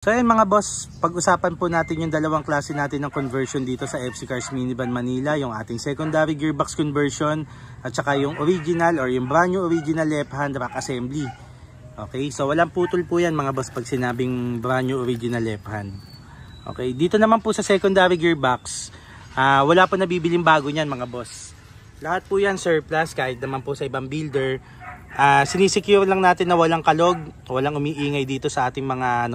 So ayan mga boss, pag-usapan po natin yung dalawang klase natin ng conversion dito sa FC Cars Minivan Manila, yung ating secondary gearbox conversion at saka yung original or yung brand new original left hand rack assembly. Okay, so walang putol po yan mga boss pag sinabing brand new original left hand. Okay, dito naman po sa secondary gearbox, wala po nabibiling bago niyan mga boss. Lahat po yan surplus kahit naman po sa ibang builder. Sinisecure lang natin na walang kalog, walang umiingay dito sa ating mga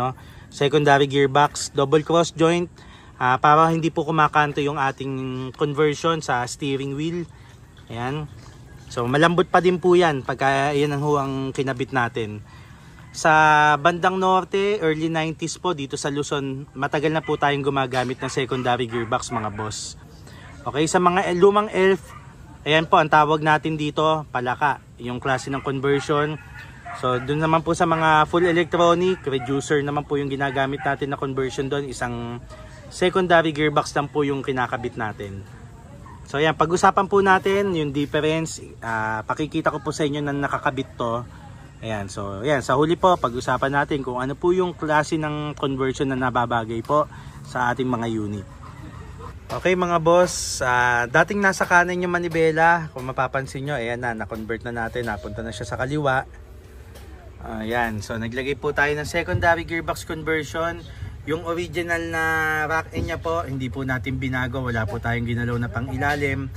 secondary gearbox, double cross joint, para hindi po kumakanto yung ating conversion sa steering wheel. Ayan. So malambot pa din po yan pagka yan ang kinabit natin. Sa bandang norte, early 90s po dito sa Luzon, matagal na po tayong gumagamit ng secondary gearbox mga boss. Okay, sa mga lumang ELF, ayan po ang tawag natin dito, palaka, yung klase ng conversion. So doon naman po sa mga full electronic, reducer naman po yung ginagamit natin na conversion doon. Isang secondary gearbox lang po yung kinakabit natin. So ayan, pag-usapan po natin yung difference. Pakikita ko po sa inyo na nakakabit to. Ayan, so ayan, sa huli po pag-usapan natin kung ano po yung klase ng conversion na nababagay po sa ating mga unit. Okay mga boss, dating nasa kanan yung manibela, kung mapapansin nyo, ayan na-convert na natin, napunta na siya sa kaliwa. Ayan, so naglagay po tayo ng secondary gearbox conversion. Yung original na rack end niya po, hindi po natin binago, wala po tayong ginalaw na pang ilalim.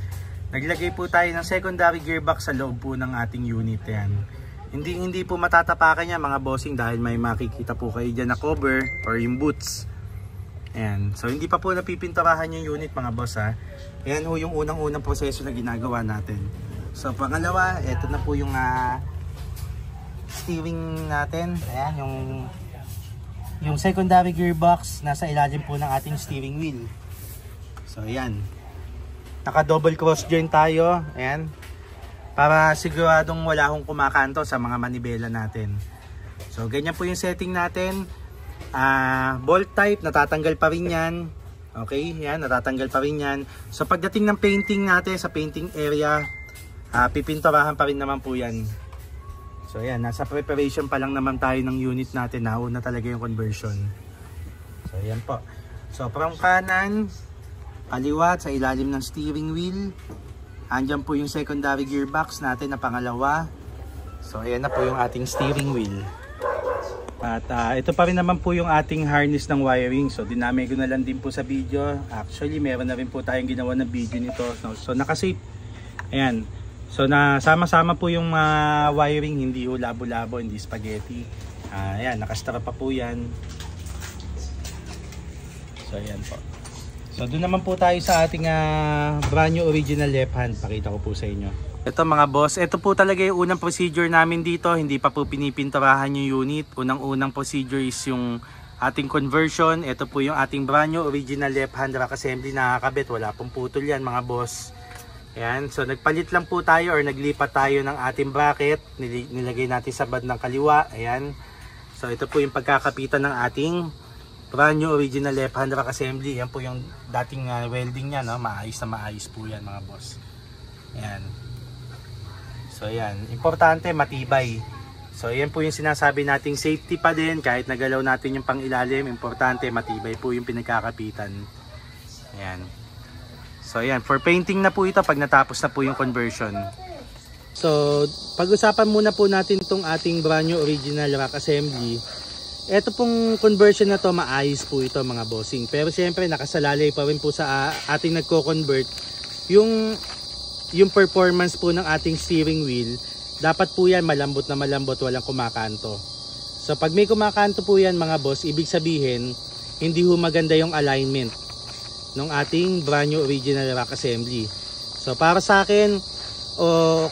Naglagay po tayo ng secondary gearbox sa loob po ng ating unit. Ayan. Hindi po matatapakan niya mga bossing dahil may makikita po kayo dyan na cover or yung boots. Ayan, so hindi pa po napipinturahan yung unit mga boss ha. Ayan ho yung unang-unang proseso na ginagawa natin. So pangalawa, eto na po yung steering natin. Ayan, yung secondary gearbox nasa ilalim po ng ating steering wheel. So ayan, naka double cross joint tayo. Ayan, para siguradong wala akong kumakanto sa mga manibela natin. So ganyan po yung setting natin. Bolt type, natatanggal pa rin yan. Okay, yan, natatanggal pa rin yan. So pagdating ng painting natin sa painting area, pipinturahan pa rin naman po yan. So ayan, nasa preparation pa lang naman tayo ng unit natin. Nauna talaga yung conversion. So ayan po. So from kanan, kaliwa sa ilalim ng steering wheel, andyan po yung secondary gearbox natin na pangalawa. So ayan na po yung ating steering wheel. At ito pa rin naman po yung ating harness ng wiring. So dinamay ko na lang din po sa video. Actually meron na rin po tayong ginawa na video nito. So nakasave. Ayan. So nasama-sama po yung wiring, hindi labo-labo, hindi spaghetti. Ayan, nakastara pa po yan. So ayan po. So doon naman po tayo sa ating brand new original left hand. Pakita ko po sa inyo. Ito mga boss, ito po talaga yung unang procedure namin dito. Hindi pa po pinipinturahan yung unit. Unang-unang procedure is yung ating conversion. Ito po yung ating brand new original left hand rack assembly na nakakabit. Wala pong putol yan mga boss. Ayan, so nagpalit lang po tayo or naglipat tayo ng ating bracket. Nilagay natin sa bandang kaliwa. Ayan. So ito po yung pagkakapitan ng ating brand new original left hand rack assembly. Yan po yung dating welding niya, no? Maayos na maayos po yan mga boss. Ayan. So ayan, importante matibay. So ayan po yung sinasabi nating safety pa din. Kahit nagalaw natin yung pangilalim, importante matibay po yung pinagkakapitan. Ayan. So ayan, for painting na po ito pag natapos na po yung conversion. So pag-usapan muna po natin itong ating brand new original rack assembly. Ito pong conversion na to, maayos po ito mga bossing. Pero syempre nakasalalay pa rin po sa ating nagko-convert yung performance po ng ating steering wheel. Dapat po yan malambot na malambot, walang kumakanto. So pag may kumakanto po yan mga boss, ibig sabihin hindi ho maganda yung alignment ng ating brand new original rack assembly. So para sa akin,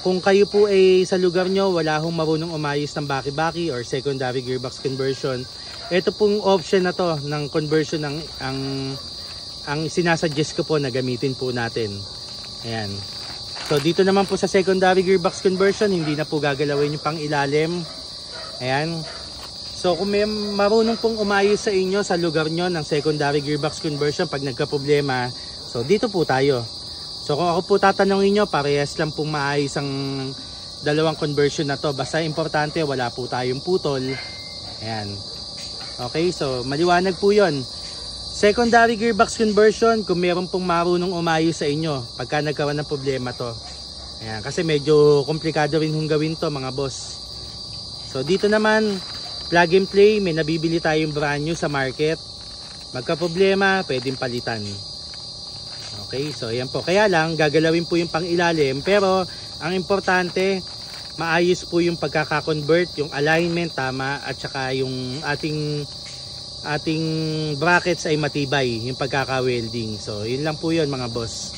kung kayo po ay sa lugar nyo wala hong marunong umayos ng baki-baki or secondary gearbox conversion, ito pong option na to ng conversion ang sinasuggest ko po na gamitin po natin. Ayan. So dito naman po sa secondary gearbox conversion, hindi na po gagalawin yung pang ilalim. Ayan. So kung may marunong pong umayos sa inyo sa lugar nyo ng secondary gearbox conversion pag nagka-problema, so dito po tayo. So kung ako po tatanungin nyo, parehas lang pong maayos ang dalawang conversion na to. Basta importante wala po tayong putol. Ayan. Okay, so maliwanag po yun. Secondary gearbox conversion, kung meron pong marunong umayos sa inyo pagka nagkaroon ng problema to. Ayan, kasi medyo komplikado rin hong gawin to mga boss. So dito naman, plug and play, may nabibili tayong brand new sa market. Magka problema, pwedeng palitan. Okay, so ayan po. Kaya lang, gagalawin po yung pangilalim, pero ang importante, maayos po yung pagkaka-convert, yung alignment tama, at saka yung ating brackets ay matibay, yung pagkaka-welding. So yun lang po yun mga boss.